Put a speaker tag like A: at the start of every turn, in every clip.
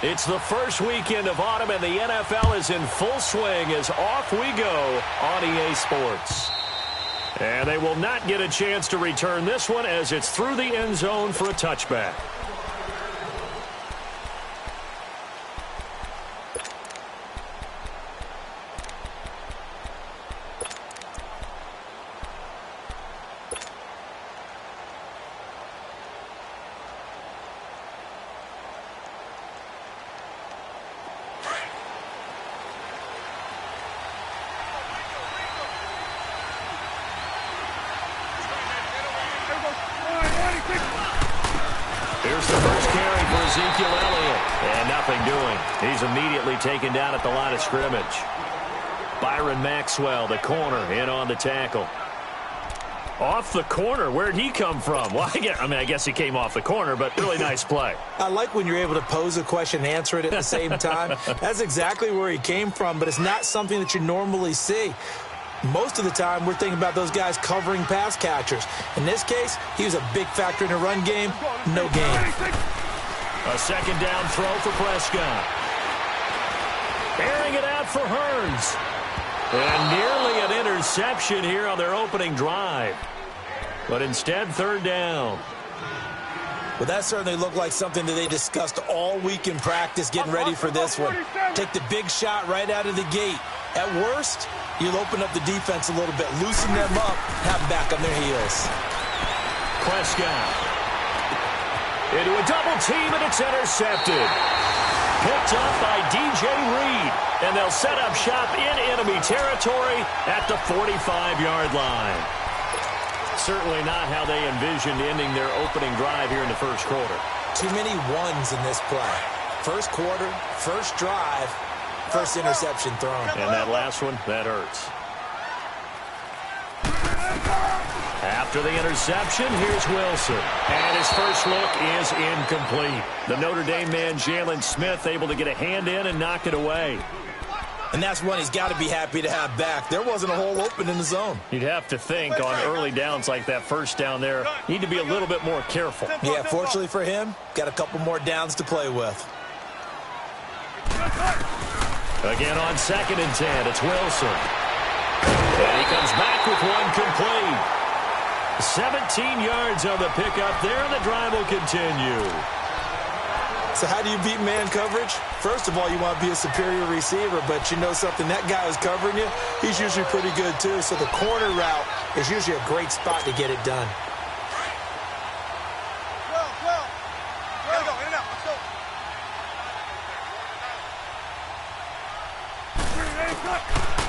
A: It's the first weekend of autumn, and the NFL is in full swing as off we go on EA Sports. And they will not get a chance to return this one as it's through the end zone for a touchback. Here's the first carry for Ezekiel Elliott. And nothing doing. He's immediately taken down at the line of scrimmage. Byron Maxwell, the corner, in on the tackle. Off the corner. Where'd he come from? Well, I guess he came off the corner, but really nice play.
B: I like when you're able to pose a question and answer it at the same time. That's exactly where he came from, but it's not something that you normally see. Most of the time, we're thinking about those guys covering pass catchers. In this case, he was a big factor in the run game. No gain.
A: A second down throw for Prescott. Airing it out for Hearns. And nearly an interception here on their opening drive. But instead, third down.
B: Well, that certainly looked like something that they discussed all week in practice getting ready for this one. Take the big shot right out of the gate. At worst, you'll open up the defense a little bit, loosen them up, have them back on their heels.
A: Prescott. Into a double team, and it's intercepted. Picked up by DJ Reed. And they'll set up shop in enemy territory at the 45-yard line. Certainly not how they envisioned ending their opening drive here in the first quarter.
B: Too many ones in this play. First quarter, first drive, first interception thrown.
A: And that last one, that hurts. After the interception, here's Wilson. And his first look is incomplete. The Notre Dame man, Jalen Smith, able to get a hand in and knock it away.
B: And that's one he's got to be happy to have back. There wasn't a hole open in the zone.
A: You'd have to think on early downs like that first down there, need to be a little bit more careful.
B: Yeah, fortunately for him, got a couple more downs to play with.
A: Again on 2nd and 10, it's Wilson. And he comes back with one complete. 17 yards on the pickup there, and the drive will continue.
B: So how do you beat man coverage? First of all, you want to be a superior receiver, but you know something, that guy who's covering you, he's usually pretty good too. So the corner route is usually a great spot to get it done.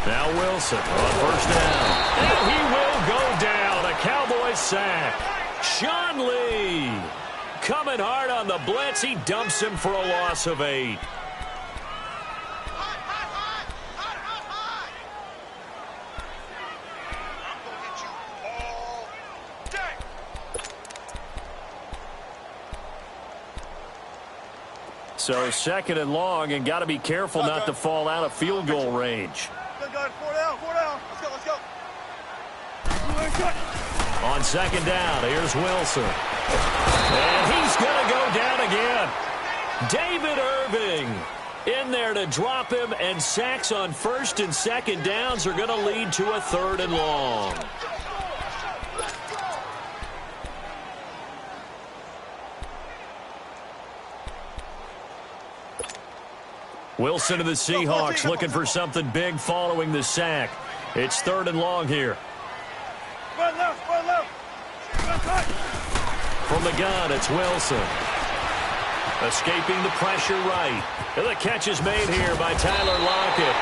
A: Now Wilson on first down. And he will go down. A Cowboys sack. Sean Lee coming hard on the blitz. He dumps him for a loss of 8. So 2nd and long, and got to be careful not to fall out of field goal range.
C: Good, 4 down. Let's go.
A: On 2nd down, here's Wilson. And he's going to go down again. David Irving in there to drop him, and sacks on 1st and 2nd downs are going to lead to a 3rd and long. Wilson of the Seahawks looking for something big following the sack. It's 3rd and long here. From the gun, it's Wilson. Escaping the pressure right. And the catch is made here by Tyler Lockett.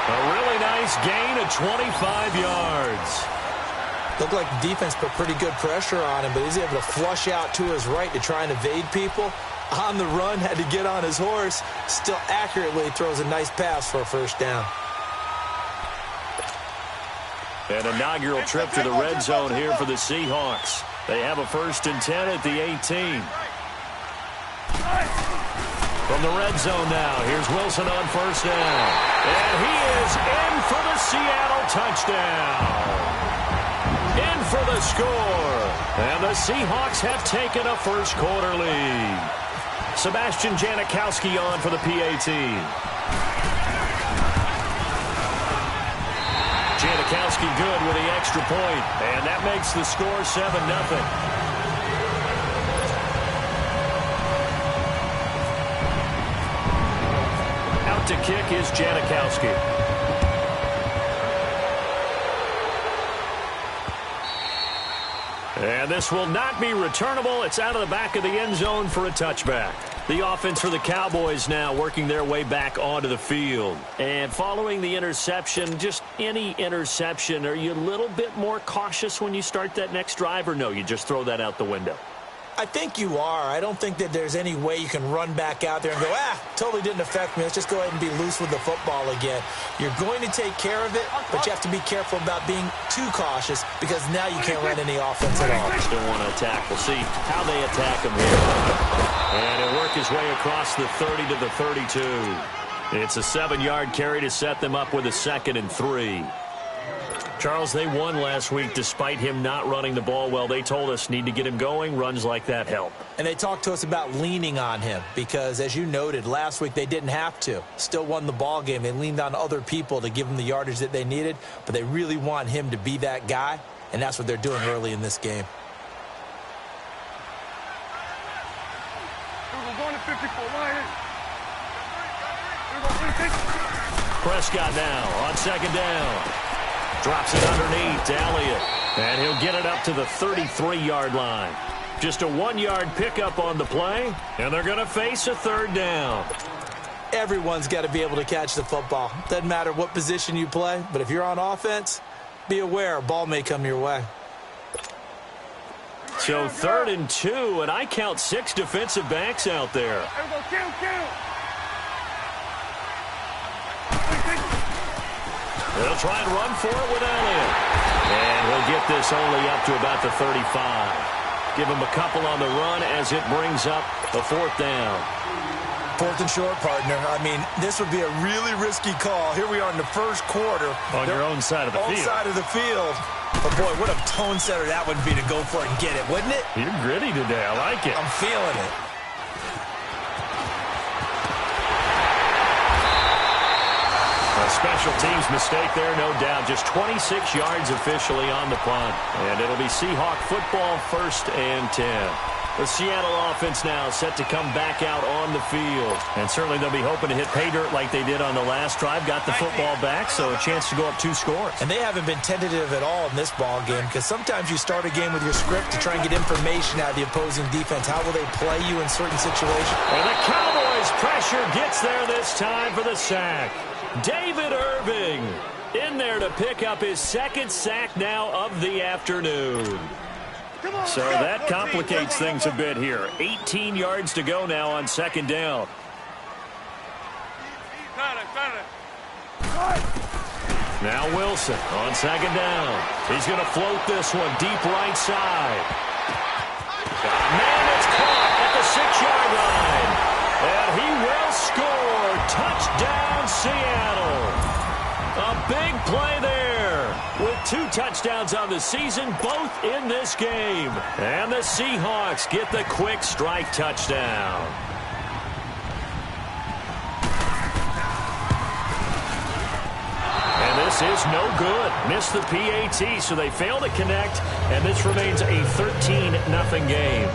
A: A really nice gain of 25 yards.
B: Looked like the defense put pretty good pressure on him, but he's able to flush out to his right to try and evade people. On the run, had to get on his horse. Still accurately throws a nice pass for a first down.
A: An inaugural trip to the red zone here for the Seahawks. They have a 1st and 10 at the 18. From the red zone now, here's Wilson on first down. And he is in for the Seattle touchdown. In for the score. And the Seahawks have taken a first quarter lead. Sebastian Janikowski on for the PA team. Janikowski good with the extra point, and that makes the score 7-0. Out to kick is Janikowski. And this will not be returnable. It's out of the back of the end zone for a touchback. The offense for the Cowboys now working their way back onto the field. And following the interception, just any interception, are you a little bit more cautious when you start that next drive, or no, you just throw that out the window?
B: I think you are. I don't think that there's any way you can run back out there and go, totally didn't affect me. Let's just go ahead and be loose with the football again. You're going to take care of it, but you have to be careful about being too cautious because now you can't run any offense at all.
A: Still want to attack. We'll see how they attack him here. And he'll work his way across the 30 to the 32. It's a 7-yard carry to set them up with a 2nd and 3. Charles, they won last week despite him not running the ball well. They told us need to get him going. Runs like that help.
B: And they talked to us about leaning on him because, as you noted, last week they didn't have to. Still won the ball game. They leaned on other people to give them the yardage that they needed, but they really want him to be that guy, and that's what they're doing early in this game.
A: Prescott now on 2nd down. Drops it underneath to Elliott. And he'll get it up to the 33-yard line. Just a 1-yard pickup on the play, and they're going to face a 3rd down.
B: Everyone's got to be able to catch the football. Doesn't matter what position you play, but if you're on offense, be aware a ball may come your way.
A: So 3rd and 2, and I count 6 defensive backs out there. They'll try and run for it with Elliott. And he'll get this only up to about the 35. Give him a couple on the run as it brings up a 4th down.
B: 4th and short, partner. I mean, this would be a really risky call. Here we are in the first quarter.
A: On your own side of the field.
B: Own side of the field. But, boy, what a tone setter that would be to go for it and get it, wouldn't it?
A: You're gritty today. I like it.
B: I'm feeling it.
A: A special teams mistake there, no doubt. Just 26 yards officially on the punt. And it'll be Seahawk football, 1st and 10. The Seattle offense now set to come back out on the field. And certainly they'll be hoping to hit pay dirt like they did on the last drive. Got the football back, so a chance to go up 2 scores.
B: And they haven't been tentative at all in this ball game because sometimes you start a game with your script to try and get information out of the opposing defense. How will they play you in certain situations?
A: And the Cowboys' pressure gets there this time for the sack. David Irving in there to pick up his 2nd sack now of the afternoon. So that complicates things a bit here. 18 yards to go now on 2nd down. Now Wilson on 2nd down. He's going to float this one deep right side. Man, it's caught at the 6-yard line. And he will score. Touchdown, Seattle. A big play there with 2 touchdowns on the season, both in this game. And the Seahawks get the quick strike touchdown. And this is no good. Missed the PAT, so they fail to connect, and this remains a 13-0 game.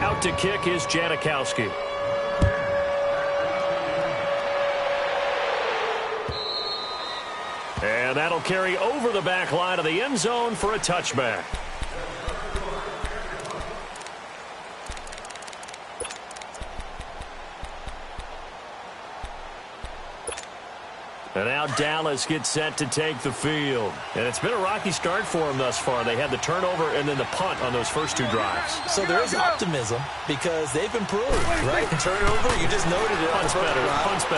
A: Out to kick is Janikowski. And that'll carry over the back line of the end zone for a touchback. And now Dallas gets set to take the field. And it's been a rocky start for them thus far. They had the turnover and then the punt on those first 2 drives.
B: So there is optimism because they've improved, right? Turnover, you just noted it.
A: Punt's better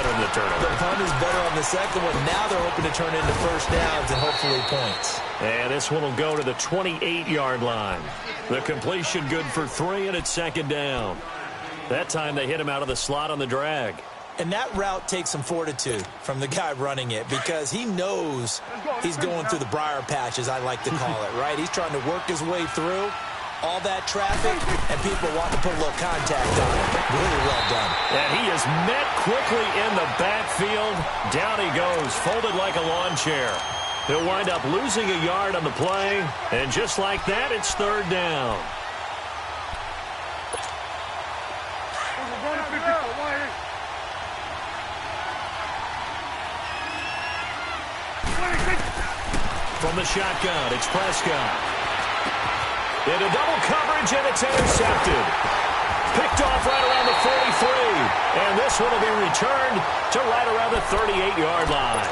A: than the turnover.
B: The punt is better on the second one. Now they're hoping to turn into first downs and hopefully points.
A: And this one will go to the 28-yard line. The completion good for 3, and it's 2nd down. That time they hit him out of the slot on the drag.
B: And that route takes some fortitude from the guy running it because he knows he's going through the briar patch, as I like to call it, right? He's trying to work his way through. all that traffic, and people want to put a little contact on it. Really well done.
A: And he is met quickly in the backfield. Down he goes, folded like a lawn chair. He'll wind up losing a yard on the play, and just like that, it's third down. From the shotgun, it's Prescott. Into double coverage, and it's intercepted. Picked off right around the 43. And this one will be returned to right around the 38-yard line.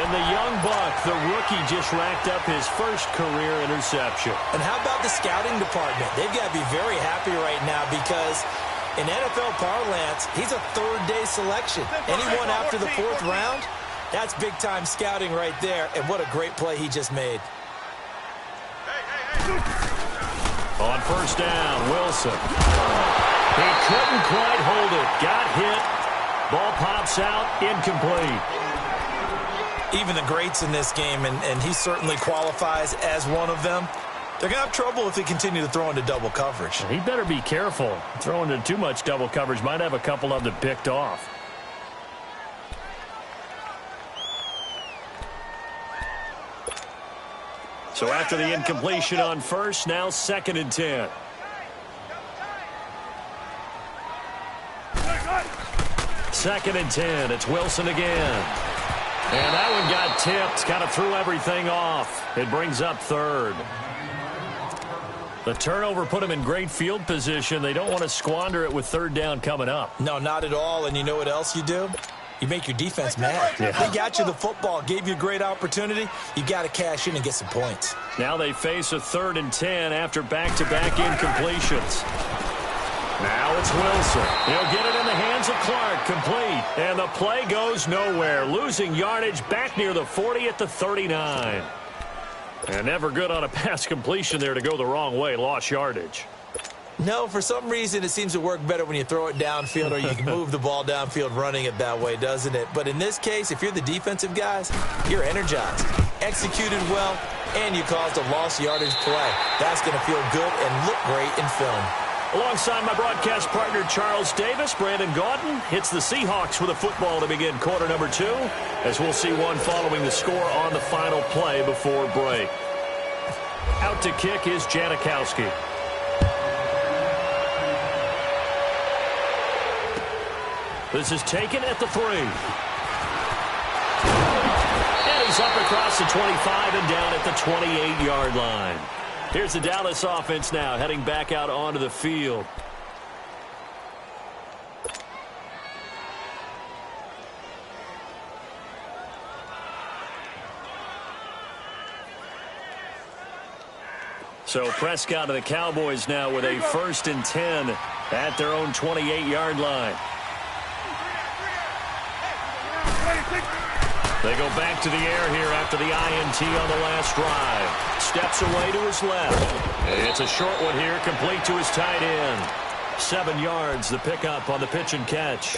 A: And the young buck, the rookie, just racked up his first career interception.
B: And how about the scouting department? They've got to be very happy right now because in NFL parlance, he's a third-day selection. Anyone after the fourth round, that's big-time scouting right there. And what a great play he just made.
A: On first down, Wilson. He couldn't quite hold it. Got hit. Ball pops out, incomplete.
B: Even the greats in this game, and he certainly qualifies as one of them, they're going to have trouble if they continue to throw into double coverage.
A: He better be careful. Throwing into too much double coverage might have a couple of them picked off. So after the incompletion on first, now 2nd and 10. Second and 10. It's Wilson again. And that one got tipped. Kind of threw everything off. It brings up third. The turnover put them in great field position. They don't want to squander it with third down coming up.
B: No, not at all. And you know what else you do? You make your defense mad. Yeah. They got you the football, gave you a great opportunity. You got to cash in and get some points.
A: Now they face a 3rd and 10 after back-to-back incompletions. Now it's Wilson. He'll get it in the hands of Clark, complete. And the play goes nowhere. Losing yardage back near the 40 at the 39. And never good on a pass completion there to go the wrong way. Lost yardage.
B: No, for some reason it seems to work better when you throw it downfield or you can move the ball downfield running it that way, doesn't it? But in this case, if you're the defensive guys, you're energized, executed well, and you caused a lost yardage play. That's going to feel good and look great in film.
A: Alongside my broadcast partner, Charles Davis, Brandon Gaudin hits the Seahawks with a football to begin quarter number 2, as we'll see one following the score on the final play before break. Out to kick is Janikowski. This is taken at the 3. And he's up across the 25 and down at the 28-yard line. Here's the Dallas offense now, heading back out onto the field. So Prescott and the Cowboys now with a 1st and 10 at their own 28-yard line. They go back to the air here after the INT on the last drive. Steps away to his left. It's a short one here, complete to his tight end. 7 yards, the pickup on the pitch and catch.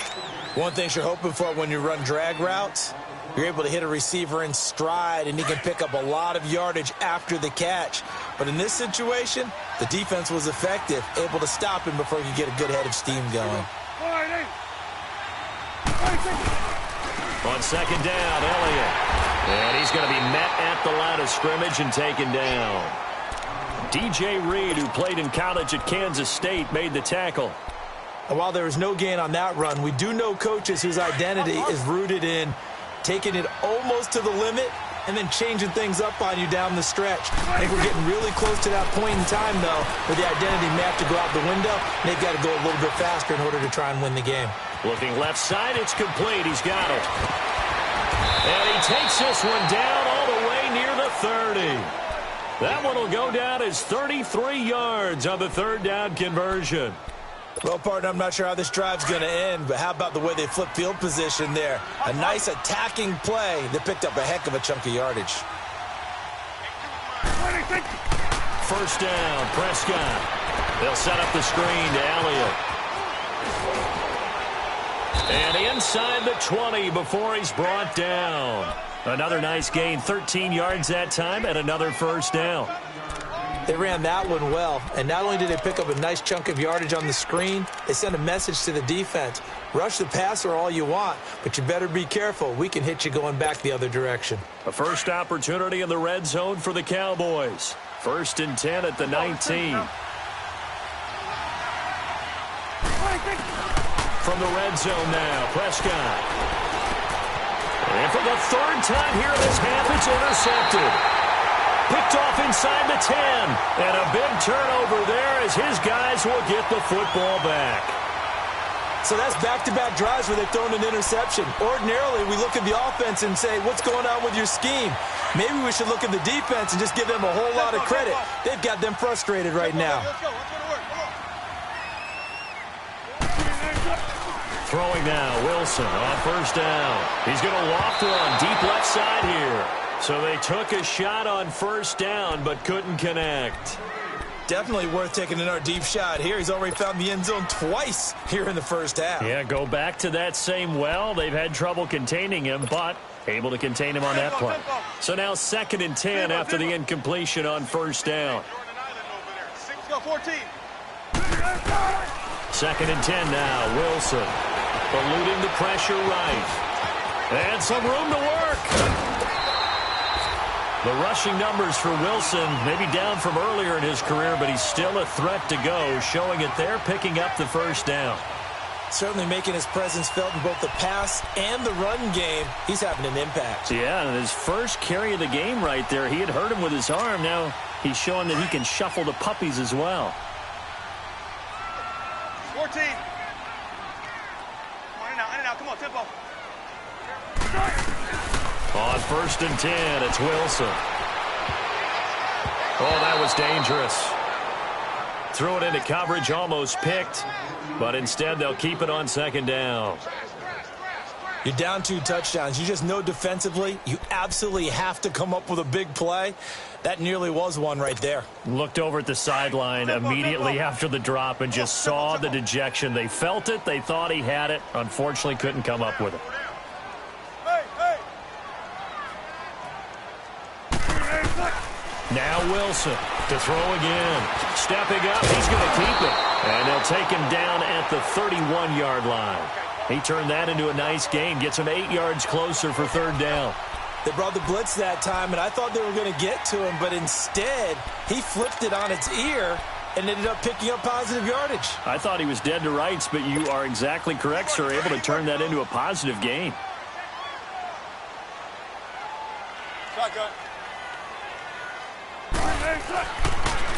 B: One thing you're hoping for when you run drag routes, you're able to hit a receiver in stride, and he can pick up a lot of yardage after the catch. But in this situation, the defense was effective, able to stop him before he could get a good head of steam going.
A: On 2nd down, Elliott. And he's going to be met at the line of scrimmage and taken down. DJ Reed, who played in college at Kansas State, made the tackle.
B: And while there was no gain on that run, we do know coaches whose identity is rooted in taking it almost to the limit and then changing things up on you down the stretch. I think we're getting really close to that point in time, though, where the identity may have to go out the window, and they've got to go a little bit faster in order to try and win the game.
A: Looking left side, it's complete. He's got it. And he takes this one down all the way near the 30. That one will go down as 33 yards on the 3rd down conversion.
B: Well, partner, I'm not sure how this drive's going to end, but how about the way they flip field position there? A nice attacking play that picked up a heck of a chunk of yardage.
A: 1st down, Prescott. They'll set up the screen to Elliott. And inside the 20 before he's brought down. Another nice gain, 13 yards that time, and another 1st down.
B: They ran that one well, and not only did they pick up a nice chunk of yardage on the screen, they sent a message to the defense. Rush the passer all you want, but you better be careful. We can hit you going back the other direction.
A: A first opportunity in the red zone for the Cowboys. 1st and 10 at the 19. From the red zone now, Prescott. And for the 3rd time here this half, it's intercepted. Picked off inside the 10. And a big turnover there as his guys will get the football back.
B: So that's back-to-back drives where they've thrown an interception. Ordinarily, we look at the offense and say, what's going on with your scheme? Maybe we should look at the defense and just give them a whole lot of credit. They've got them frustrated right now.
A: Throwing now, Wilson on 1st down. He's going to loft one deep left side here. So they took a shot on 1st down but couldn't connect.
B: Definitely worth taking another deep shot here. He's already found the end zone twice here in the 1st half.
A: Yeah, go back to that same well. They've had trouble containing him, but able to contain him on that play. So now 2nd and 10 after the incompletion on 1st down. 2nd and 10 now, Wilson. Eluding the pressure right. And some room to work. The rushing numbers for Wilson maybe down from earlier in his career, but he's still a threat to go, showing it there, picking up the 1st down.
B: Certainly making his presence felt in both the pass and the run game. He's having an impact.
A: Yeah, and his first carry of the game right there, he had hurt him with his arm. Now he's showing that he can shuffle the puppies as well.
C: 14. In and out, come on, tempo.
A: On 1st and 10, it's Wilson. Oh, that was dangerous. Threw it into coverage, almost picked, but instead they'll keep it on 2nd down.
B: You're down 2 touchdowns. You just know defensively you absolutely have to come up with a big play. That nearly was one right there.
A: Looked over at the sideline immediately after the drop and just saw the dejection. They felt it. They thought he had it. Unfortunately, couldn't come up with it. Now Wilson to throw again. Stepping up, he's going to keep it. And they'll take him down at the 31-yard line. He turned that into a nice gain. Gets him 8 yards closer for 3rd down.
B: They brought the blitz that time, and I thought they were going to get to him, but instead he flipped it on its ear and ended up picking up positive yardage.
A: I thought he was dead to rights, but you are exactly correct, sir. Able to turn that into a positive gain.
C: Shotgun.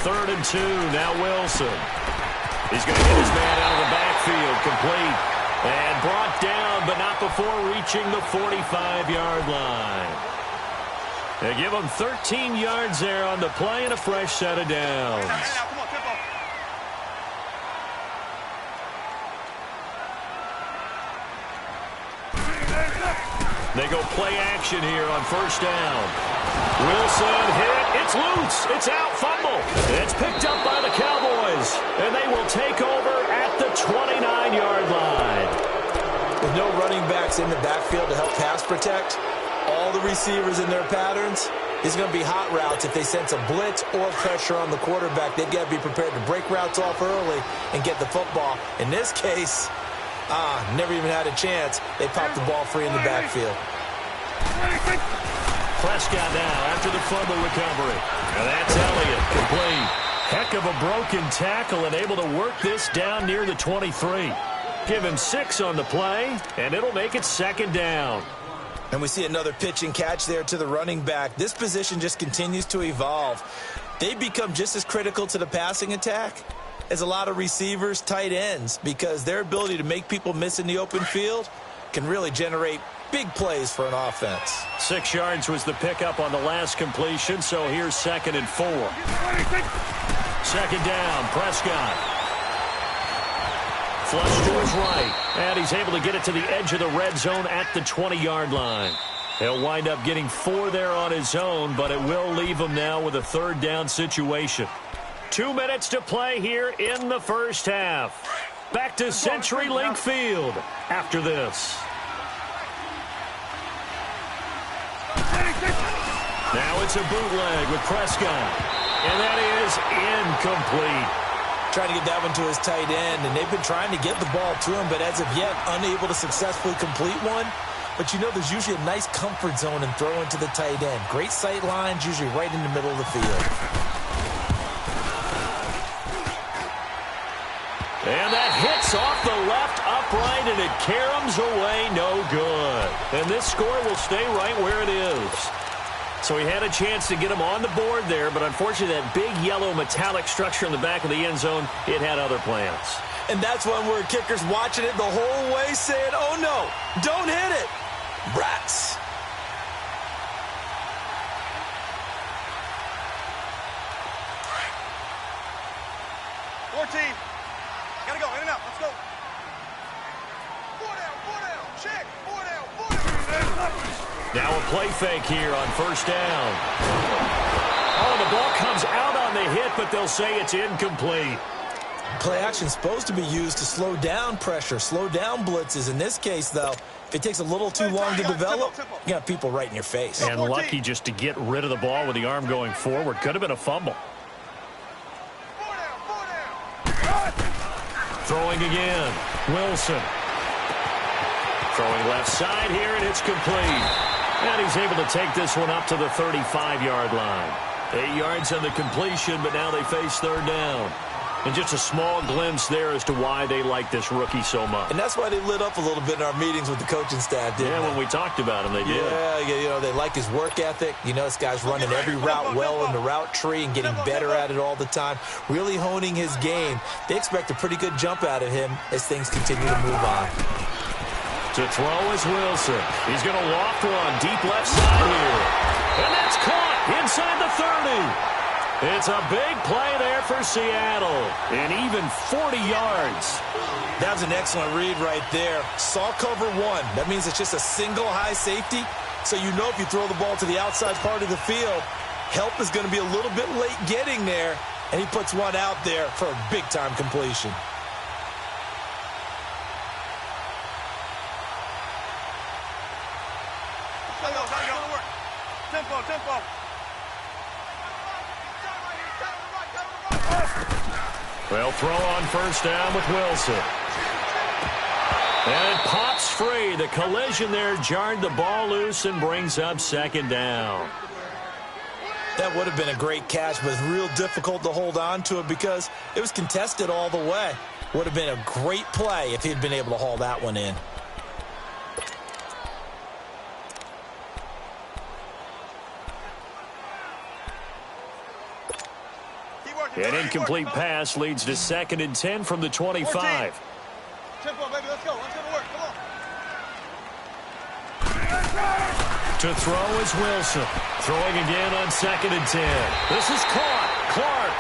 A: 3rd and 2, now Wilson. He's going to get his man out of the backfield, complete. And brought down, but not before reaching the 45-yard line. They give him 13 yards there on the play and a fresh set of downs.
C: Come on, tempo.
A: They go play action here on 1st down. Wilson hit. It's loose. It's out. Fumble. It's picked up by the Cowboys. And they will take over at the 29-yard line.
B: With no running backs in the backfield to help pass protect, all the receivers in their patterns, it's going to be hot routes if they sense a blitz or pressure on the quarterback. They've got to be prepared to break routes off early and get the football. In this case, never even had a chance. They popped the ball free in the backfield.
A: Prescott now after the fumble recovery. And that's Elliott, complete. Heck of a broken tackle and able to work this down near the 23. Give him 6 on the play, and it'll make it 2nd down.
B: And we see another pitch and catch there to the running back. This position just continues to evolve. They become just as critical to the passing attack as a lot of receivers, tight ends, because their ability to make people miss in the open field can really generate big plays for an offense.
A: 6 yards was the pickup on the last completion, so here's 2nd and 4. 2nd down, Prescott. Flush to his right, and he's able to get it to the edge of the red zone at the 20-yard line. He'll wind up getting 4 there on his own, but it will leave him now with a 3rd down situation. 2 minutes to play here in the 1st half. Back to CenturyLink Field after this. Now it's a bootleg with Prescott. And that is incomplete.
B: Trying to get that one to his tight end, and they've been trying to get the ball to him, but as of yet, unable to successfully complete one. But you know there's usually a nice comfort zone in throwing to the tight end. Great sight lines, usually right in the middle of the field.
A: And that hits off the left upright, and it caroms away no good. And this score will stay right where it is. So he had a chance to get him on the board there, but unfortunately that big yellow metallic structure in the back of the end zone, it had other plans.
B: And that's one where kickers watching it the whole way saying, oh no, don't hit it. Brats.
C: Gotta go, in and out, let's go. Four down, check, four down.
A: Now a play fake here on first down. Oh, the ball comes out on the hit, but they'll say it's incomplete.
B: Play action is supposed to be used to slow down pressure, slow down blitzes. In this case, though, if it takes a little too long to develop, you got people right in your face.
A: And lucky just to get rid of the ball with the arm going forward. Could have been a fumble. Throwing again. Wilson. Throwing left side here, and it's complete. And he's able to take this one up to the 35-yard line. 8 yards on the completion, but now they face third down. And just a small glimpse there as to why they like this rookie so much.
B: And that's why they lit up a little bit in our meetings with the coaching staff, didn't they?
A: Yeah, when we talked about him, they did.
B: Yeah, you know, they like his work ethic. You know, this guy's running every route well in the route tree and getting better at it all the time, really honing his game. They expect a pretty good jump out of him as things continue to move on.
A: To throw is Wilson. He's going to loft one deep left side here. And that's caught inside the 30. It's a big play there for Seattle. And even 40 yards.
B: That was an excellent read right there. Saw cover one. That means it's just a single high safety. So you know if you throw the ball to the outside part of the field, help is going to be a little bit late getting there. And he puts one out there for a big-time completion.
C: Tempo.
A: Well, throw on first down with Wilson. And it pops free. The collision there jarred the ball loose and brings up second down.
B: That would have been a great catch, but it's real difficult to hold on to it because it was contested all the way. Would have been a great play if he'd been able to haul that one in.
A: An incomplete pass leads to 2nd and 10 from the 25.
C: Tempo, baby, let's go to work, come on.
A: To throw is Wilson. Throwing again on 2nd and 10. This is caught. Clark.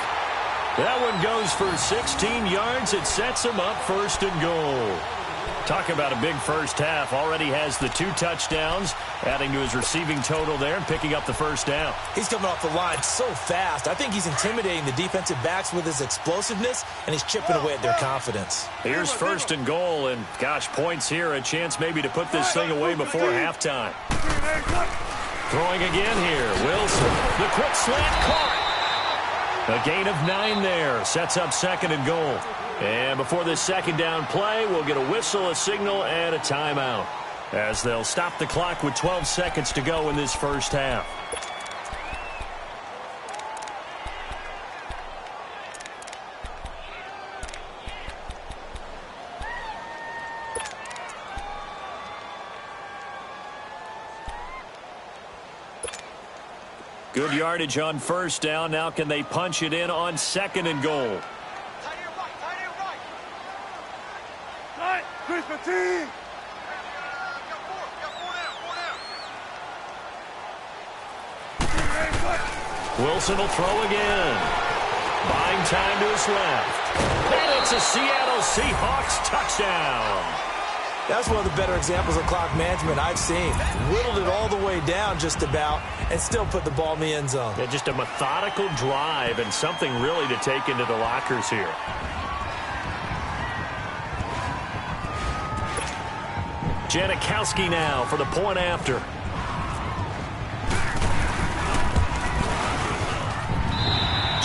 A: That one goes for 16 yards. It sets him up 1st and goal. Talk about a big first half. Already has the 2 touchdowns, adding to his receiving total there and picking up the first down.
B: He's coming off the line so fast. I think he's intimidating the defensive backs with his explosiveness, and he's chipping away at their confidence.
A: Here's 1st and goal, and gosh, points here. A chance maybe to put this thing away before halftime. Throwing again here. Wilson. The quick slant caught. A gain of 9 there. Sets up 2nd and goal. And before this second down play, we'll get a whistle, a signal, and a timeout, as they'll stop the clock with 12 seconds to go in this first half. Good yardage on first down. Now can they punch it in on 2nd and goal? Wilson will throw again. Buying time to his left. And it's a Seattle Seahawks touchdown.
B: That's one of the better examples of clock management I've seen. Whittled it all the way down just about and still put the ball in the end zone.
A: Yeah, just a methodical drive and something really to take into the lockers here. Janikowski now for the point after.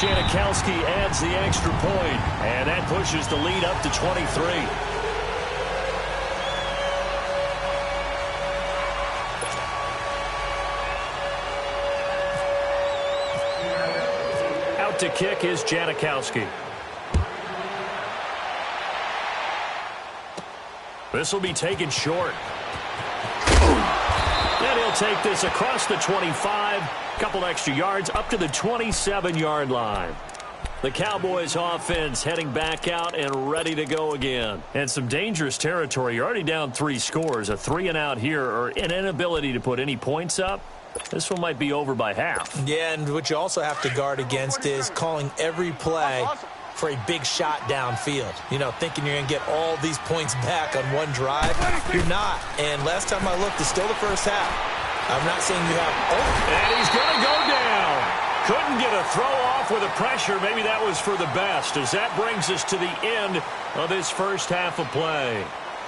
A: Janikowski adds the extra point, and that pushes the lead up to 23. Out to kick is Janikowski. This will be taken short. And he'll take this across the 25, couple extra yards up to the 27-yard line. The Cowboys offense heading back out and ready to go again. And some dangerous territory. You're already down 3 scores. A 3-and-out here or an inability to put any points up. This one might be over by half.
B: Yeah, and what you also have to guard against is calling every play for a big shot downfield. You know, thinking you're going to get all these points back on one drive. You're not. And last time I looked, it's still the first half. I'm not saying you have... Oh.
A: And he's going to go down. Couldn't get a throw off with the pressure. Maybe that was for the best, as that brings us to the end of this first half of play.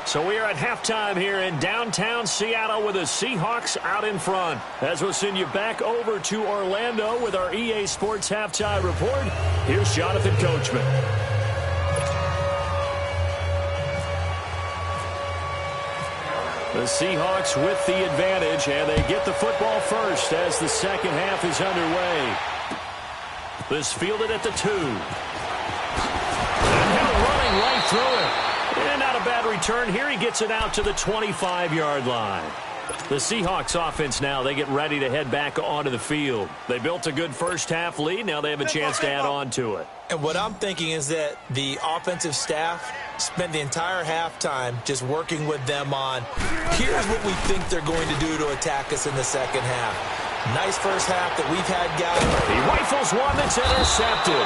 A: So we are at halftime here in downtown Seattle with the Seahawks out in front. As we'll send you back over to Orlando with our EA Sports Halftime Report, here's Jonathan Coachman. The Seahawks with the advantage, and they get the football first as the second half is underway. This fielded at the 2. And now running right through it. And not a bad return here. He gets it out to the 25-yard line. The Seahawks offense now, they get ready to head back onto the field. They built a good first half lead. Now they have a chance to add on to it.
B: And what I'm thinking is that the offensive staff spent the entire halftime just working with them on, here's what we think they're going to do to attack us in the second half. Nice first half that we've had, guys.
A: He rifles one that's intercepted.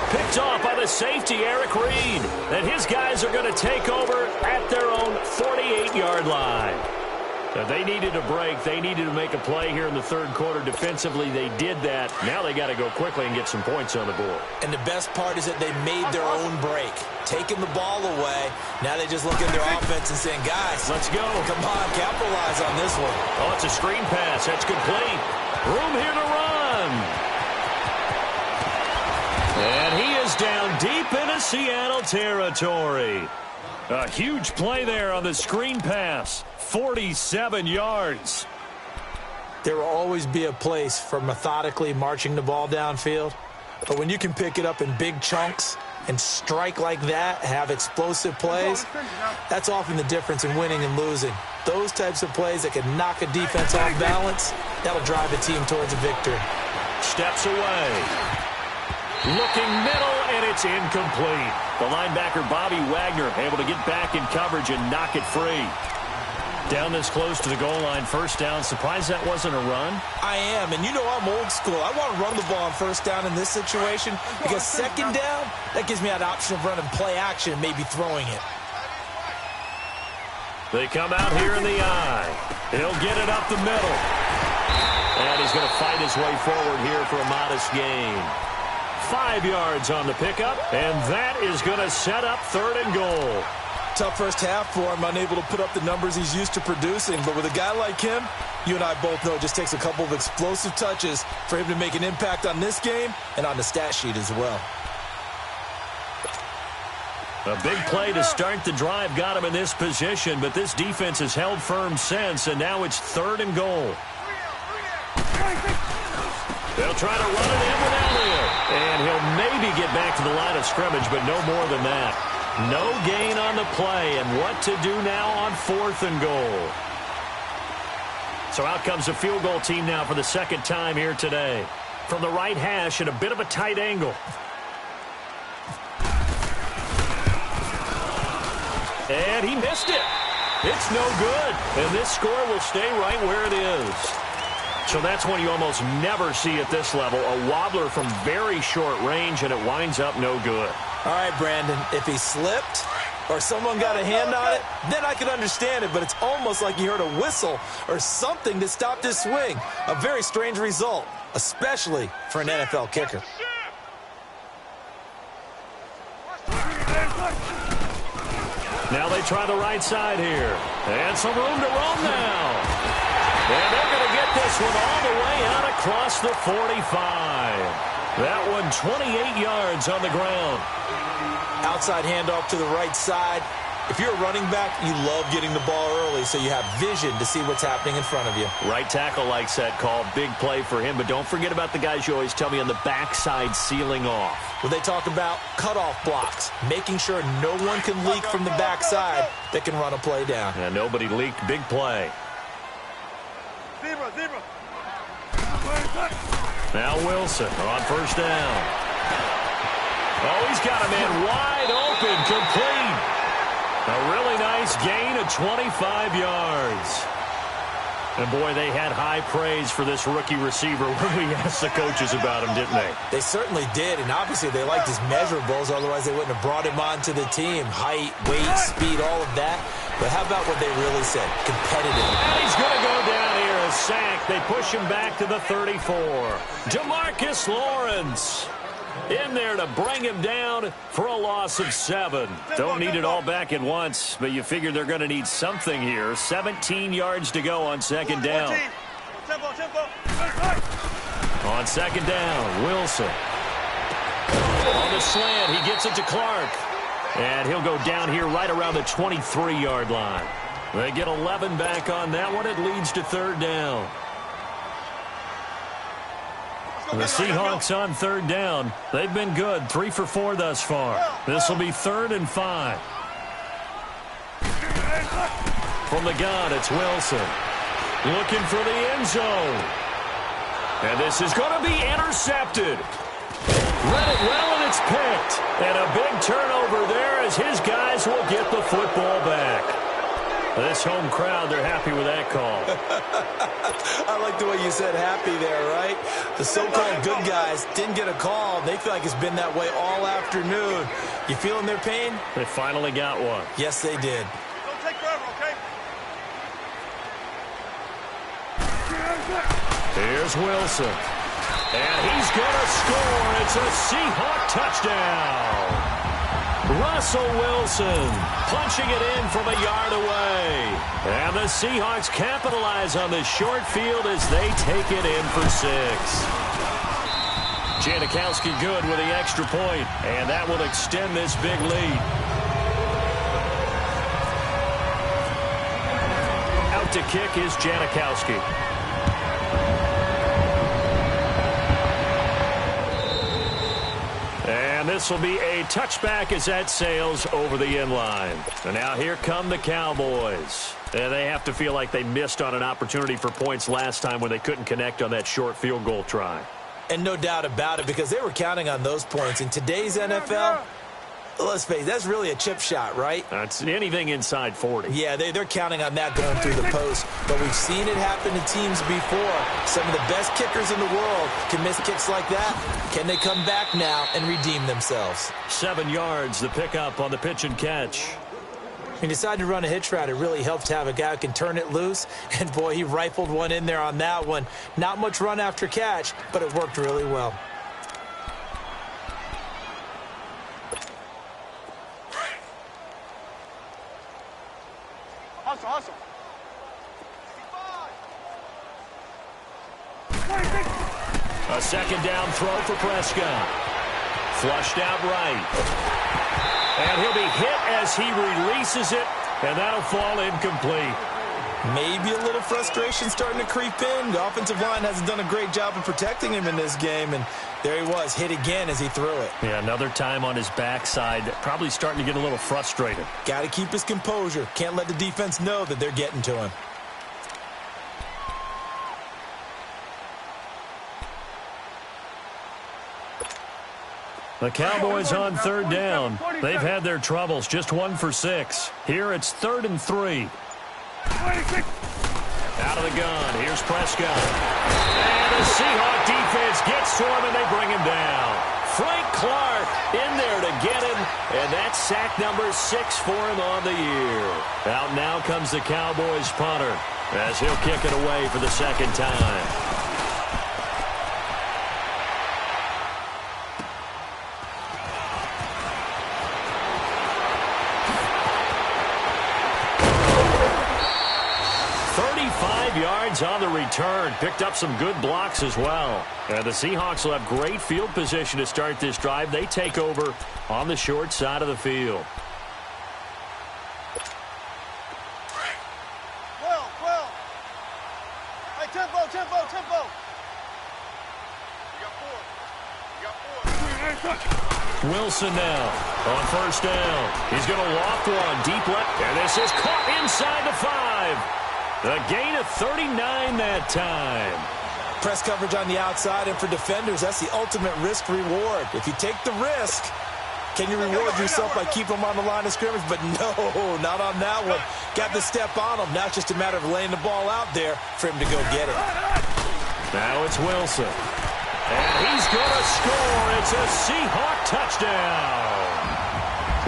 A: Picked off by the safety, Eric Reed. And his guys are going to take over at their own 48-yard line. They needed a break. They needed to make a play here in the third quarter. Defensively, they did that. Now they got to go quickly and get some points on the board.
B: And the best part is that they made their own break. Taking the ball away. Now they just look at their offense and saying, guys,
A: let's go.
B: Come on, capitalize on this one.
A: Oh, it's a screen pass. That's complete. Room here to run. And he is down deep into Seattle territory. A huge play there on the screen pass. 47 yards.
B: There will always be a place for methodically marching the ball downfield. But when you can pick it up in big chunks and strike like that, have explosive plays, that's often the difference in winning and losing. Those types of plays that can knock a defense off balance, that'll drive a team towards a victory.
A: Steps away. Looking middle, and it's incomplete. The linebacker, Bobby Wagner, able to get back in coverage and knock it free. Down this close to the goal line, first down. Surprised that wasn't a run?
B: I am, and you know I'm old school. I want to run the ball on first down in this situation because second down, that gives me that option of running play action and maybe throwing it.
A: They come out here in the eye. He'll get it up the middle. And he's going to fight his way forward here for a modest gain. 5 yards on the pickup, and that is going to set up third and goal.
B: Tough first half for him, unable to put up the numbers he's used to producing. But with a guy like him, you and I both know it just takes a couple of explosive touches for him to make an impact on this game and on the stat sheet as well.
A: A big play to start the drive got him in this position, but this defense has held firm since, and now it's third and goal. They'll try to run it in with Elliott, and he'll maybe get back to the line of scrimmage, but no more than that. No gain on the play, and what to do now on fourth and goal. So out comes the field goal team now for the second time here today. From the right hash at a bit of a tight angle. And he missed it. It's no good. And this score will stay right where it is. So that's one you almost never see at this level. A wobbler from very short range, and it winds up no good.
B: All right, Brandon, if he slipped or someone got a hand on it, then I could understand it, but it's almost like you heard a whistle or something to stop this swing. A very strange result, especially for an NFL kicker.
A: Now they try the right side here. And some room to roam now. And they're going to get this one all the way out across the 45. That one 28 yards on the ground.
B: Outside handoff to the right side. If you're a running back, you love getting the ball early so you have vision to see what's happening in front of you.
A: Right tackle likes that call. Big play for him, but don't forget about the guys you always tell me on the backside sealing off.
B: Well, they talk about cutoff blocks, making sure no one can leak from the backside that can run a play down.
A: Yeah, nobody leaked. Big play.
C: Zebra, zebra.
A: Now Wilson on first down. Oh, he's got a man wide open, complete. A really nice gain of 25 yards. And, boy, they had high praise for this rookie receiver when we asked the coaches about him, didn't they?
B: They certainly did, and obviously they liked his measurables, otherwise they wouldn't have brought him onto the team. Height, weight, speed, all of that. But how about what they really said? Competitive.
A: And he's going to go down here, a sack. They push him back to the 34. DeMarcus Lawrence in there to bring him down for a loss of 7. Don't need it all back at once, but you figure they're going to need something here. 17 yards to go on second down. On second down, Wilson. On the slant, he gets it to Clark. And he'll go down here right around the 23-yard line. They get 11 back on that one. It leads to third down. The Seahawks on third down. They've been good, 3 for 4 thus far. This will be 3rd and 5. From the gun, it's Wilson. Looking for the end zone. And this is going to be intercepted. Read it well, and it's picked. And a big turnover there as his guys will get the football back. This home crowd, they're happy with that call.
B: I like the way you said happy there, right? The so-called good guys didn't get a call. They feel like it's been that way all afternoon. You feeling their pain?
A: They finally got one.
B: Yes, they did.
C: Don't take forever, okay?
A: Here's Wilson. And he's going to score. It's a Seahawk touchdown. Russell Wilson punching it in from a yard away. And the Seahawks capitalize on the short field as they take it in for 6. Janikowski good with the extra point, and that will extend this big lead. Out to kick is Janikowski. And this will be a touchback as that sails over the end line. And now here come the Cowboys. And they have to feel like they missed on an opportunity for points last time when they couldn't connect on that short field goal try.
B: And no doubt about it, because they were counting on those points. In today's NFL, let's face it, that's really a chip shot, right?
A: That's anything inside 40.
B: Yeah, they're counting on that going through the post. But we've seen it happen to teams before. Some of the best kickers in the world can miss kicks like that. Can they come back now and redeem themselves?
A: 7 yards, the pickup on the pitch and catch.
B: He decided to run a hitch route. It really helped to have a guy who can turn it loose. And, boy, he rifled one in there on that one. Not much run after catch, but it worked really well.
C: Hustle, hustle.
A: A second down throw for Prescott. Flushed out right. And he'll be hit as he releases it, and that'll fall incomplete.
B: Maybe a little frustration starting to creep in. The offensive line hasn't done a great job of protecting him in this game, and there he was, hit again as he threw it.
A: Yeah, another time on his backside, probably starting to get a little frustrated.
B: Got to keep his composure. Can't let the defense know that they're getting to him.
A: The Cowboys on third down. They've had their troubles, just 1 for 6. Here it's 3rd and 3. Out of the gun, here's Prescott. And the Seahawk defense gets to him, and they bring him down. Frank Clark in there to get him, and that's sack number 6 for him on the year. Out now comes the Cowboys punter as he'll kick it away for the second time. yards on the return. Picked up some good blocks as well. And the Seahawks will have great field position to start this drive. They take over on the short side of the field.
C: 12. Hey, tempo. You got 4.
A: Wilson now on first down. He's going to loft one deep left. And this is caught inside the 5. A gain of 39 that time.
B: Press coverage on the outside, and for defenders, that's the ultimate risk-reward. If you take the risk, can you reward yourself by keeping them on the line of scrimmage? But no, not on that one. Got the step on him. Now it's just a matter of laying the ball out there for him to go get it.
A: Now it's Wilson. And he's going to score. It's a Seahawk touchdown.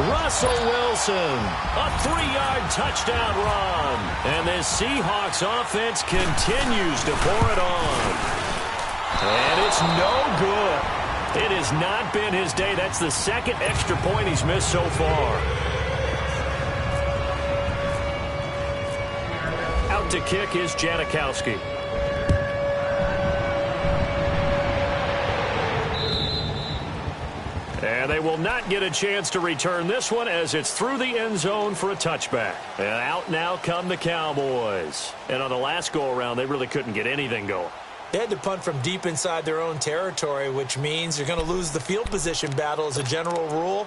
A: Russell Wilson, a 3-yard touchdown run. And this Seahawks offense continues to pour it on. And it's no good. It has not been his day. That's the second extra point he's missed so far. Out to kick is Janikowski. And they will not get a chance to return this one as it's through the end zone for a touchback. And out now come the Cowboys. And on the last go-around, they really couldn't get anything going.
B: They had to punt from deep inside their own territory, which means you're going to lose the field position battle as a general rule.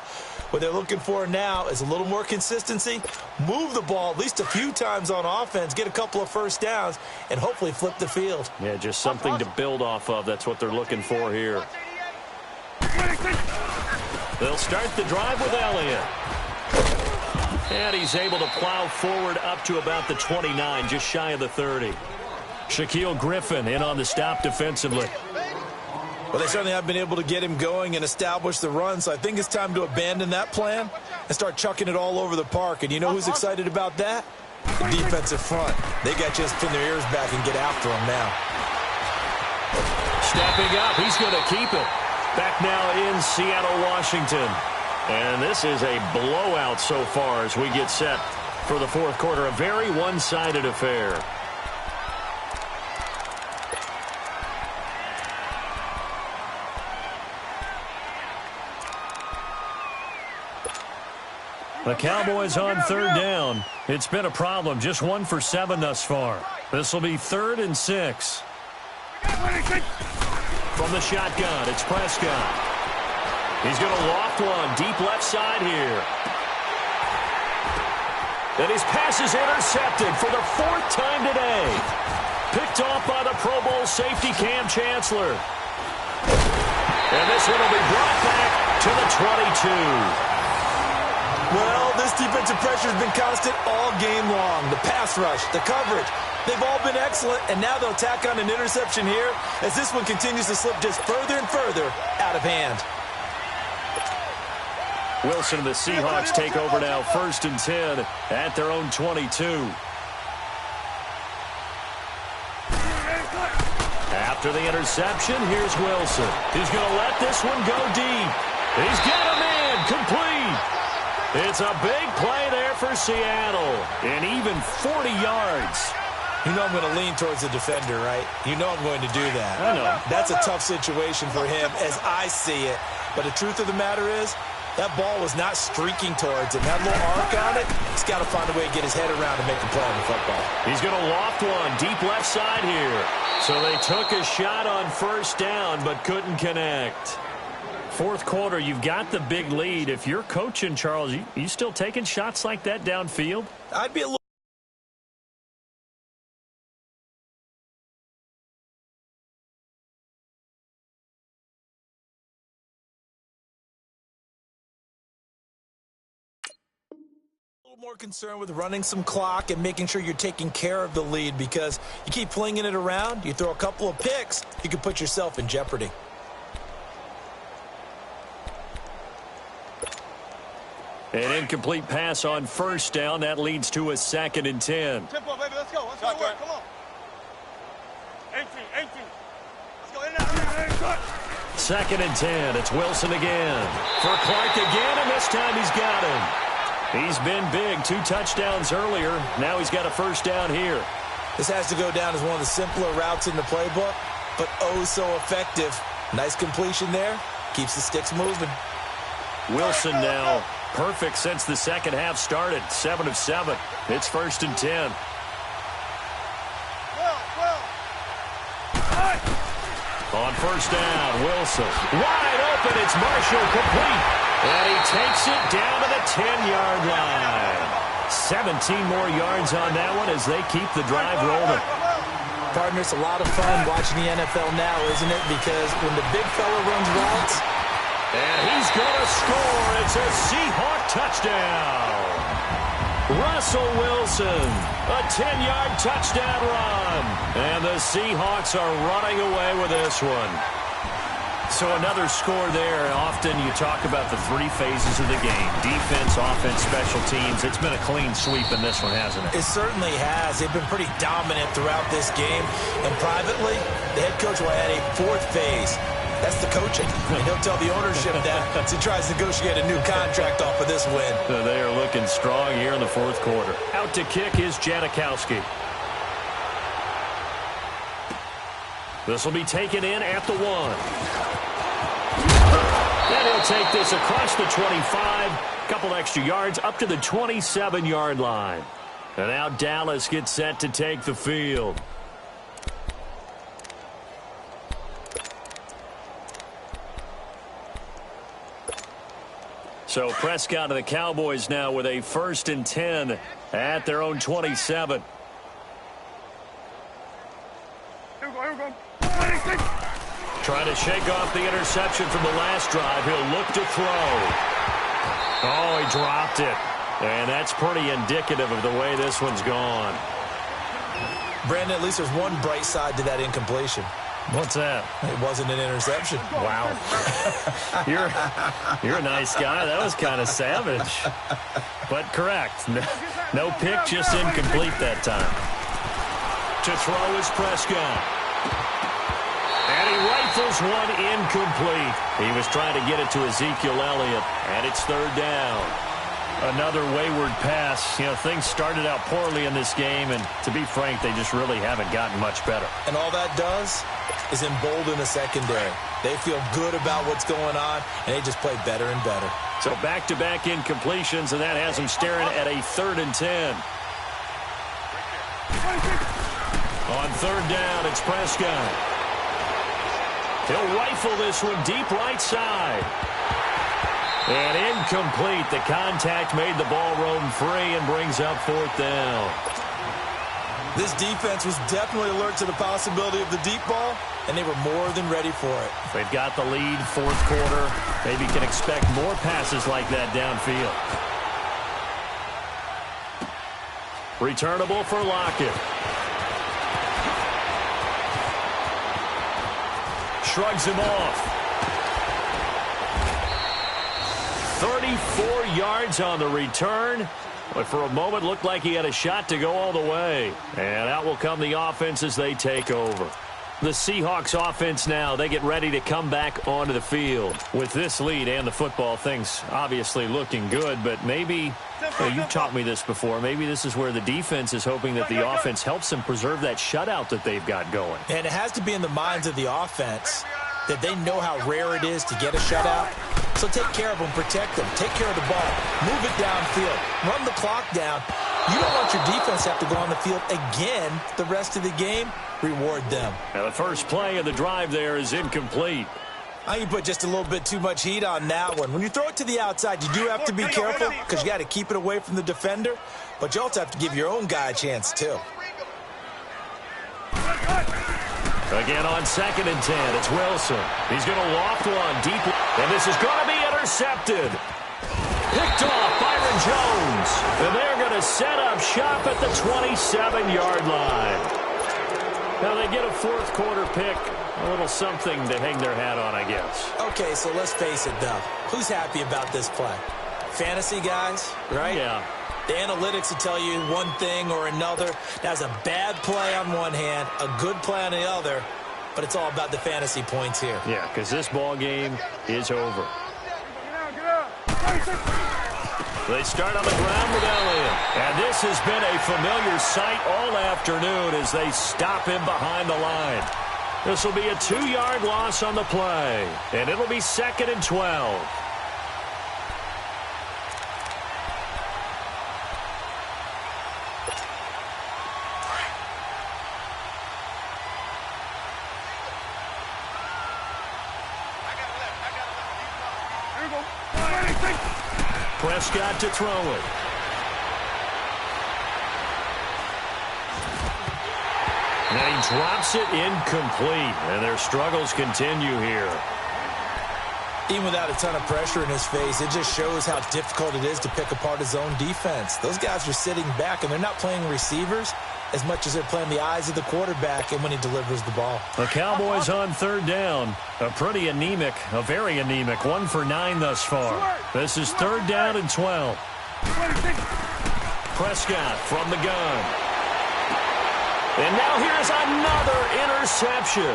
B: What they're looking for now is a little more consistency, move the ball at least a few times on offense, get a couple of first downs, and hopefully flip the field.
A: Yeah, just something to build off of. That's what they're looking for here. They'll start the drive with Elliott. And he's able to plow forward up to about the 29, just shy of the 30. Shaquille Griffin in on the stop defensively.
B: Well, they certainly have been able to get him going and establish the run, so I think it's time to abandon that plan and start chucking it all over the park. And you know who's excited about that? The defensive front. They got just pin their ears back and get after him now.
A: Stepping up, he's going to keep it. Back now in Seattle, Washington. And this is a blowout so far as we get set for the fourth quarter. A very one-sided affair. The Cowboys on third down. It's been a problem. Just 1 for 7 thus far. This will be 3rd and 6. From the shotgun, it's Prescott. He's going to loft one deep left side here. And his pass is intercepted for the 4th time today. Picked off by the Pro Bowl safety Cam Chancellor. And this one will be brought back to the 22.
B: Well, this defensive pressure has been constant all game long. The pass rush, the coverage, they've all been excellent, and now they'll tack on an interception here as this one continues to slip just further and further out of hand.
A: Wilson and the Seahawks take over now, 1st and 10 at their own 22. After the interception, here's Wilson. He's going to let this one go deep. He's got a man complete. It's a big play there for Seattle, and even 40 yards.
B: You know I'm going to lean towards the defender, right? You know I'm going to do that.
A: I know.
B: That's a tough situation for him as I see it. But the truth of the matter is, that ball was not streaking towards him. That little arc on it, he's got to find a way to get his head around and make the play on the football.
A: He's going to loft one deep left side here. So they took a shot on first down but couldn't connect. Fourth quarter, you've got the big lead. If you're coaching, Charles, you still taking shots like that downfield?
B: I'd be a little more concerned with running some clock and making sure you're taking care of the lead, because you keep flinging it around, you throw a couple of picks, you can put yourself in jeopardy.
A: An incomplete pass on first down. That leads to a 2nd and 10.
C: Tempo, baby, let's go. Let's go to work. Come on. 18. Let's go in there.
A: 2nd and 10. It's Wilson again. For Clark again, and this time he's got him. He's been big. 2 touchdowns earlier. Now he's got a first down here.
B: This has to go down as one of the simpler routes in the playbook, but oh so effective. Nice completion there. Keeps the sticks moving.
A: Wilson now perfect since the second half started. 7 of 7. It's 1st and 10. On 1st down, Wilson. Wide open. It's Marshall complete. And he takes it down to the 10-yard line. 17 more yards on that one as they keep the drive rolling.
B: Partner, it's a lot of fun watching the NFL now, isn't it? Because when the big fella runs routes.
A: And he's going to score. It's a Seahawk touchdown. Russell Wilson, a 10-yard touchdown run. And the Seahawks are running away with this one. So another score there. Often you talk about the 3 phases of the game. Defense, offense, special teams. It's been a clean sweep in this one, hasn't it?
B: It certainly has. They've been pretty dominant throughout this game. And privately, the head coach will add a 4th phase. That's the coaching. And he'll tell the ownership that as he tries to negotiate a new contract off of this win.
A: So they are looking strong here in the 4th quarter. Out to kick is Janikowski. This will be taken in at the 1. And he'll take this across the 25. Couple extra yards up to the 27-yard line. And now Dallas gets set to take the field. So Prescott and the Cowboys now with a 1st and 10 at their own 27. Trying to shake off the interception from the last drive. He'll look to throw. Oh, he dropped it. And that's pretty indicative of the way this one's gone.
B: Brandon, at least there's one bright side to that incompletion.
A: What's that?
B: It wasn't an interception.
A: Wow. You're a nice guy. That was kind of savage. But correct. No pick, just incomplete that time. To throw is Prescott. And he rifles one incomplete. He was trying to get it to Ezekiel Elliott, and it's 3rd down. Another wayward pass. You know, things started out poorly in this game, and to be frank, they just really haven't gotten much better.
B: And all that does is embolden the secondary. They feel good about what's going on, and they just play better and better.
A: So back-to-back incompletions, and that has them staring at a 3rd and 10. On 3rd down, it's Prescott. He'll rifle this one deep right side. And incomplete. The contact made the ball roam free and brings up 4th down.
B: This defense was definitely alert to the possibility of the deep ball, and they were more than ready for it.
A: They've got the lead, 4th quarter. Maybe can expect more passes like that downfield. Returnable for Lockett. Shrugs him off. 34 yards on the return. But for a moment, looked like he had a shot to go all the way. And out will come the offense as they take over. The Seahawks offense now, they get ready to come back onto the field. With this lead and the football, things obviously looking good, but maybe, you've taught me this before, maybe this is where the defense is hoping that the offense helps them preserve that shutout that they've got going.
B: And it has to be in the minds of the offense that they know how rare it is to get a shutout. So take care of them, protect them, take care of the ball, move it downfield, run the clock down. You don't want your defense to have to go on the field again the rest of the game. Reward them.
A: Now the first play of the drive there is incomplete.
B: I think you put just a little bit too much heat on that one. When you throw it to the outside, you do have to be careful because you got to keep it away from the defender, but you also have to give your own guy a chance too.
A: Again on 2nd and 10, it's Wilson. He's going to loft one deep, and this is going to be intercepted. Picked off Byron Jones, and they're going to set up shop at the 27-yard line. Now they get a 4th quarter pick, a little something to hang their hat on, I guess.
B: Okay, so let's face it, though. Who's happy about this play? Fantasy guys, right?
A: Yeah.
B: The analytics will tell you one thing or another. That's a bad play on one hand, a good play on the other, but it's all about the fantasy points here.
A: Yeah, because this ball game is over. They start on the ground with Elliott. And this has been a familiar sight all afternoon as they stop him behind the line. This will be a 2-yard loss on the play. And it'll be 2nd and 12. Prescott to throw it. And he drops it incomplete. And their struggles continue here.
B: Even without a ton of pressure in his face, it just shows how difficult it is to pick apart his own defense. Those guys are sitting back, and they're not playing receivers as much as they're playing the eyes of the quarterback and when he delivers the ball.
A: The Cowboys on 3rd down. A very anemic 1 for 9 thus far. This is 3rd down and 12. Prescott from the gun. And now here's another interception.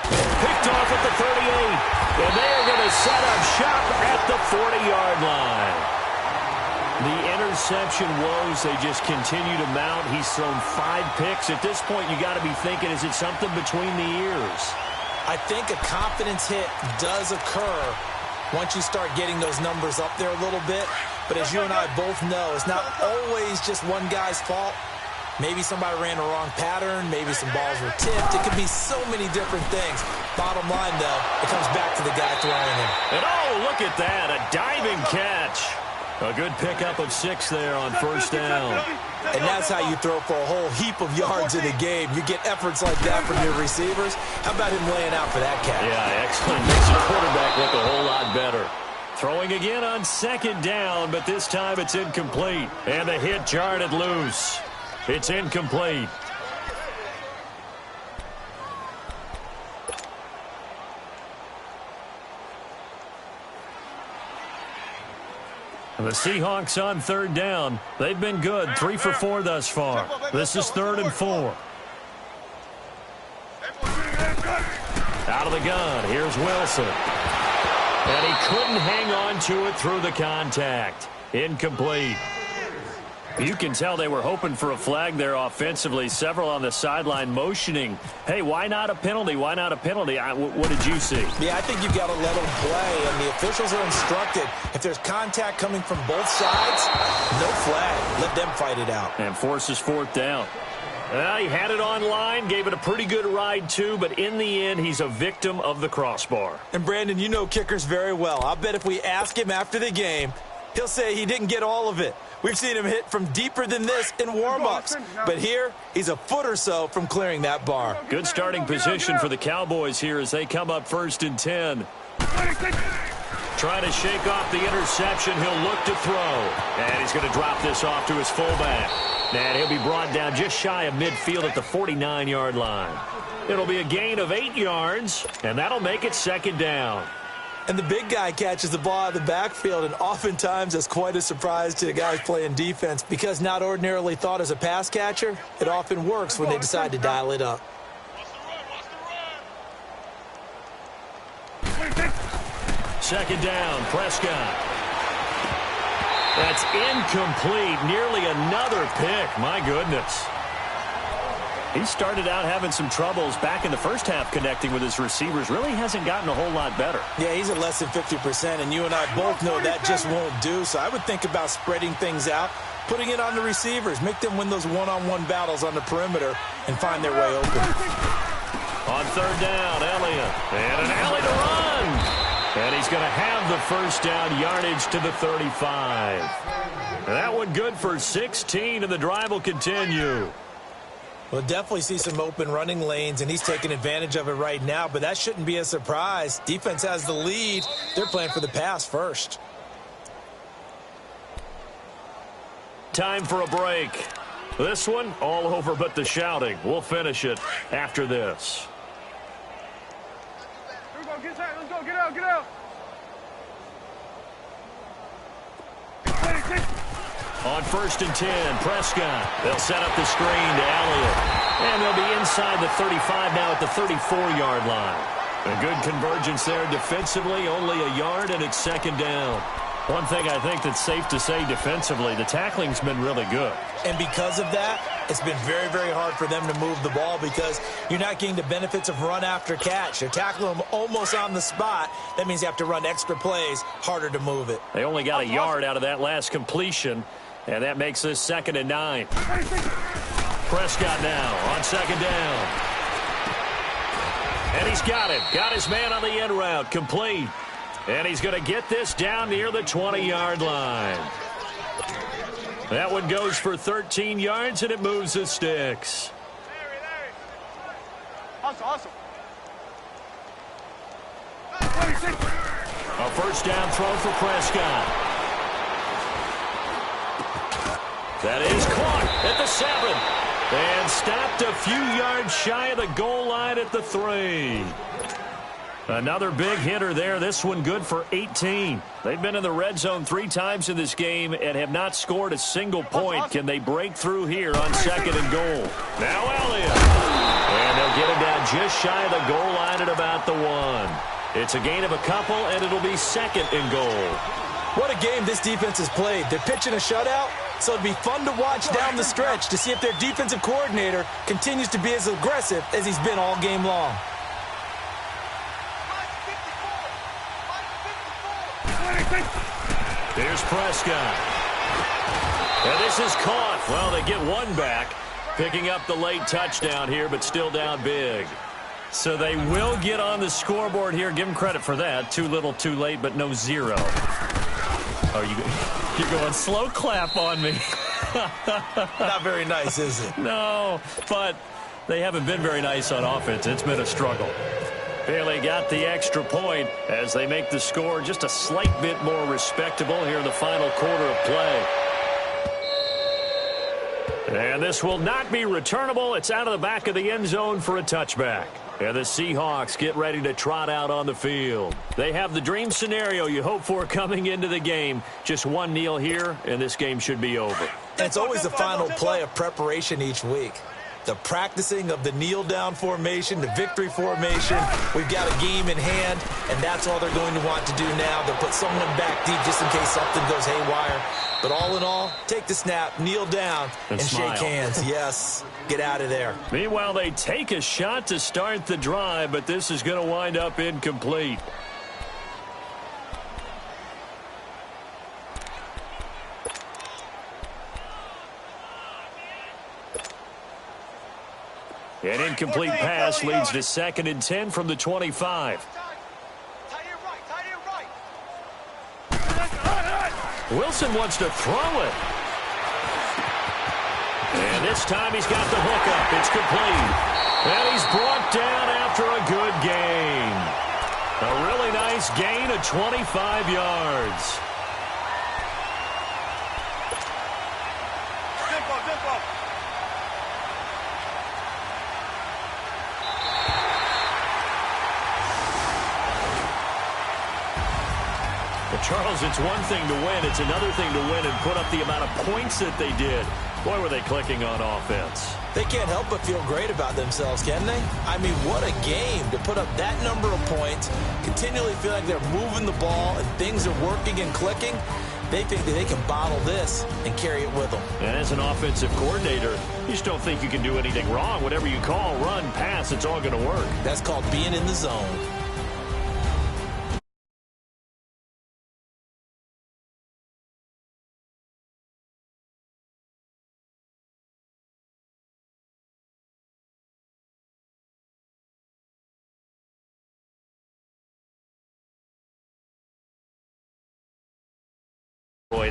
A: Picked off at the 38. And they are going to set up shop at the 40-yard line. The interception woes, they just continue to mount. He's thrown 5 picks. At this point, you got to be thinking, is it something between the ears?
B: I think a confidence hit does occur once you start getting those numbers up there a little bit. But as you and I both know, it's not always just one guy's fault. Maybe somebody ran a wrong pattern. Maybe some balls were tipped. It could be so many different things. Bottom line, though, it comes back to the guy throwing him.
A: And oh, look at that, a diving catch. A good pickup of 6 there on 1st down.
B: And that's how you throw for a whole heap of yards in a game. You get efforts like that from your receivers. How about him laying out for that catch?
A: Yeah, excellent. Makes the quarterback look a whole lot better. Throwing again on 2nd down, but this time it's incomplete. And the hit jarred it loose. It's incomplete. The Seahawks on 3rd down. They've been good. 3 for 4 thus far. This is 3rd and 4. Out of the gun. Here's Wilson. And he couldn't hang on to it through the contact. Incomplete. You can tell they were hoping for a flag there offensively. Several on the sideline motioning. Hey, why not a penalty? Why not a penalty? What did you see?
B: Yeah, I think you've got to let them play, and the officials are instructed. If there's contact coming from both sides, no flag. Let them fight it out.
A: And forces 4th down. Well, he had it on line, gave it a pretty good ride, too, but in the end, he's a victim of the crossbar.
B: And, Brandon, you know kickers very well. I'll bet if we ask him after the game, he'll say he didn't get all of it. We've seen him hit from deeper than this in warm-ups. But here, he's a foot or so from clearing that bar.
A: Good starting position for the Cowboys here as they come up 1st and 10. Trying to shake off the interception. He'll look to throw. And he's going to drop this off to his fullback. And he'll be brought down just shy of midfield at the 49-yard line. It'll be a gain of 8 yards, and that'll make it 2nd down.
B: And the big guy catches the ball out of the backfield, and oftentimes that's quite a surprise to the guys playing defense because not ordinarily thought as a pass catcher, it often works when they decide to dial it up.
A: 2nd down, Prescott. That's incomplete. Nearly another pick. My goodness. He started out having some troubles back in the first half connecting with his receivers. Really hasn't gotten a whole lot better.
B: Yeah, he's at less than 50%, and you and I both know that just won't do. So I would think about spreading things out, putting it on the receivers, make them win those one-on-one battles on the perimeter and find their way open.
A: On 3rd down, Elliott. And an alley to run. And he's going to have the 1st down yardage to the 35. And that one good for 16, and the drive will continue.
B: We'll definitely see some open running lanes, and he's taking advantage of it right now, but that shouldn't be a surprise. Defense has the lead. They're playing for the pass first.
A: Time for a break. This one, all over but the shouting. We'll finish it after this.
C: Here we go, get tight, let's go, get out, get out.
A: On 1st and 10, Prescott. They'll set up the screen to Elliott. And they'll be inside the 35 now at the 34-yard line. A good convergence there defensively, only a yard, and it's 2nd down. One thing I think that's safe to say defensively, the tackling's been really good.
B: And because of that, it's been very, very hard for them to move the ball because you're not getting the benefits of run after catch. You're tackling them almost on the spot. That means you have to run extra plays, harder to move it.
A: They only got a yard out of that last completion, and that makes this 2nd and 9. Prescott now on 2nd down. And he's got it. Got his man on the end route, complete. And he's going to get this down near the 20-yard line. That one goes for 13 yards, and it moves the sticks.
C: Larry. Hustle.
A: A first down throw for Prescott. That is caught at the 7. And stopped a few yards shy of the goal line at the 3. Another big hitter there. This one good for 18. They've been in the red zone 3 times in this game and have not scored a single point. Can they break through here on 2nd and goal? Now Elliott. And they'll get him down just shy of the goal line at about the 1. It's a gain of a couple, and it'll be 2nd and goal.
B: What a game this defense has played. They're pitching a shutout, so it'd be fun to watch down the stretch to see if their defensive coordinator continues to be as aggressive as he's been all game long.
A: Here's Prescott. And this is caught. Well, they get one back, picking up the late touchdown here, but still down big. So they will get on the scoreboard here. Give them credit for that. Too little, too late, but no 0. Oh, you're going slow clap on me.
B: Not very nice, is it?
A: No, but they haven't been very nice on offense. It's been a struggle. Bailey got the extra point as they make the score just a slight bit more respectable here in the final quarter of play. And this will not be returnable. It's out of the back of the end zone for a touchback. And the Seahawks get ready to trot out on the field. They have the dream scenario you hope for coming into the game. Just one kneel here, and this game should be over.
B: And it's always the final play of preparation each week. The practicing of the kneel-down formation, the victory formation. We've got a game in hand, and that's all they're going to want to do now. They'll put someone back deep just in case something goes haywire. But all in all, take the snap, kneel down, and shake hands. Yes, get out of there.
A: Meanwhile, they take a shot to start the drive, but this is going to wind up incomplete. An incomplete pass leads to 2nd and 10 from the 25. Wilson wants to throw it. And this time he's got the hookup. It's complete. And he's brought down after a good gain. A really nice gain of 25 yards. Charles, it's one thing to win. It's another thing to win and put up the amount of points that they did. Boy, were they clicking on offense.
B: They can't help but feel great about themselves, can they? I mean, what a game to put up that number of points, continually feel like they're moving the ball and things are working and clicking. They think that they can bottle this and carry it with them.
A: And as an offensive coordinator, you just don't think you can do anything wrong. Whatever you call, run, pass, it's all going to work.
B: That's called being in the zone.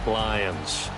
A: Lions.